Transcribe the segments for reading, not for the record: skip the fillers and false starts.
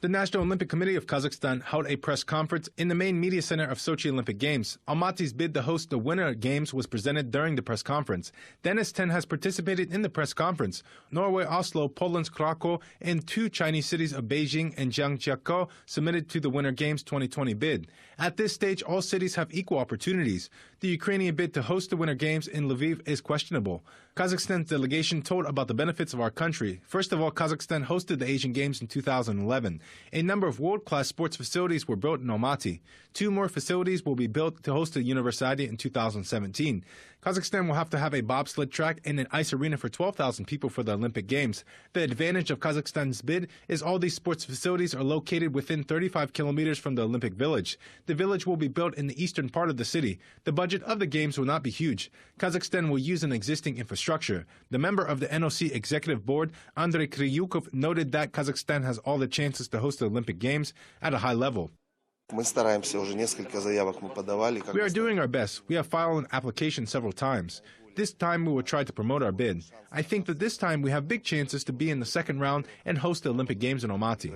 The National Olympic Committee of Kazakhstan held a press conference in the main media center of Sochi Olympic Games. Almaty's bid to host the Winter Games was presented during the press conference. Dennis Ten has participated in the press conference. Norway, Oslo, Poland's Krakow, and two Chinese cities of Beijing and Zhangjiakou submitted to the Winter Games 2020 bid. At this stage, all cities have equal opportunities. The Ukrainian bid to host the Winter Games in Lviv is questionable. Kazakhstan's delegation told about the benefits of our country. First of all, Kazakhstan hosted the Asian Games in 2011. A number of world-class sports facilities were built in Almaty. Two more facilities will be built to host the Universiade in 2017. Kazakhstan will have to have a bobsled track and an ice arena for 12,000 people for the Olympic Games. The advantage of Kazakhstan's bid is all these sports facilities are located within 35 kilometers from the Olympic Village. The village will be built in the eastern part of the city. The budget of the Games will not be huge. Kazakhstan will use an existing infrastructure. The member of the NOC Executive Board, Andrei Kryukov, noted that Kazakhstan has all the chances to host the Olympic Games at a high level. We are doing our best. We have filed an application several times. This time we will try to promote our bid. I think that this time we have big chances to be in the second round and host the Olympic Games in Almaty.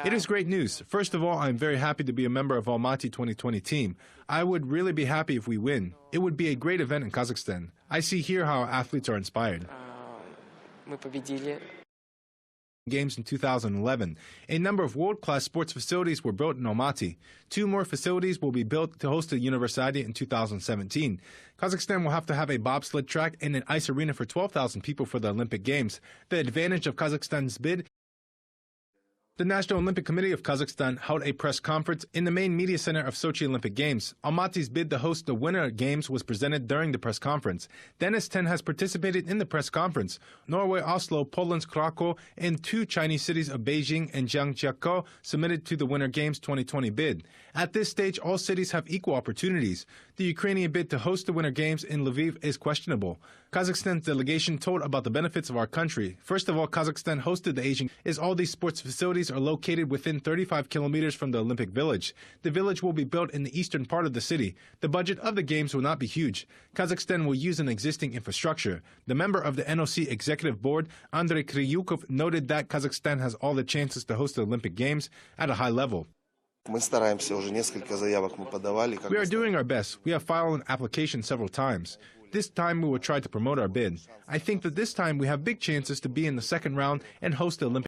It is great news. First of all, I'm very happy to be a member of Almaty 2020 team. I would really be happy if we win. It would be a great event in Kazakhstan. I see here how our athletes are inspired. Games in 2011. A number of world-class sports facilities were built in Almaty. Two more facilities will be built to host the Universiade in 2017. Kazakhstan will have to have a bobsled track and an ice arena for 12,000 people for the Olympic Games. The advantage of Kazakhstan's bid. The National Olympic Committee of Kazakhstan held a press conference in the main media center of Sochi Olympic Games. Almaty's bid to host the Winter Games was presented during the press conference. Dennis Ten has participated in the press conference. Norway, Oslo, Poland's Krakow, and two Chinese cities of Beijing and Zhangjiakou submitted to the Winter Games 2020 bid. At this stage, all cities have equal opportunities. The Ukrainian bid to host the Winter Games in Lviv is questionable. Kazakhstan's delegation told about the benefits of our country. First of all, Kazakhstan hosted the Asian Games. All these sports facilities are located within 35 kilometers from the Olympic Village. The village will be built in the eastern part of the city. The budget of the Games will not be huge. Kazakhstan will use an existing infrastructure. The member of the NOC Executive Board, Andrei Kryukov, noted that Kazakhstan has all the chances to host the Olympic Games at a high level. We are doing our best. We have filed an application several times. This time we will try to promote our bid. I think that this time we have big chances to be in the second round and host the Olympic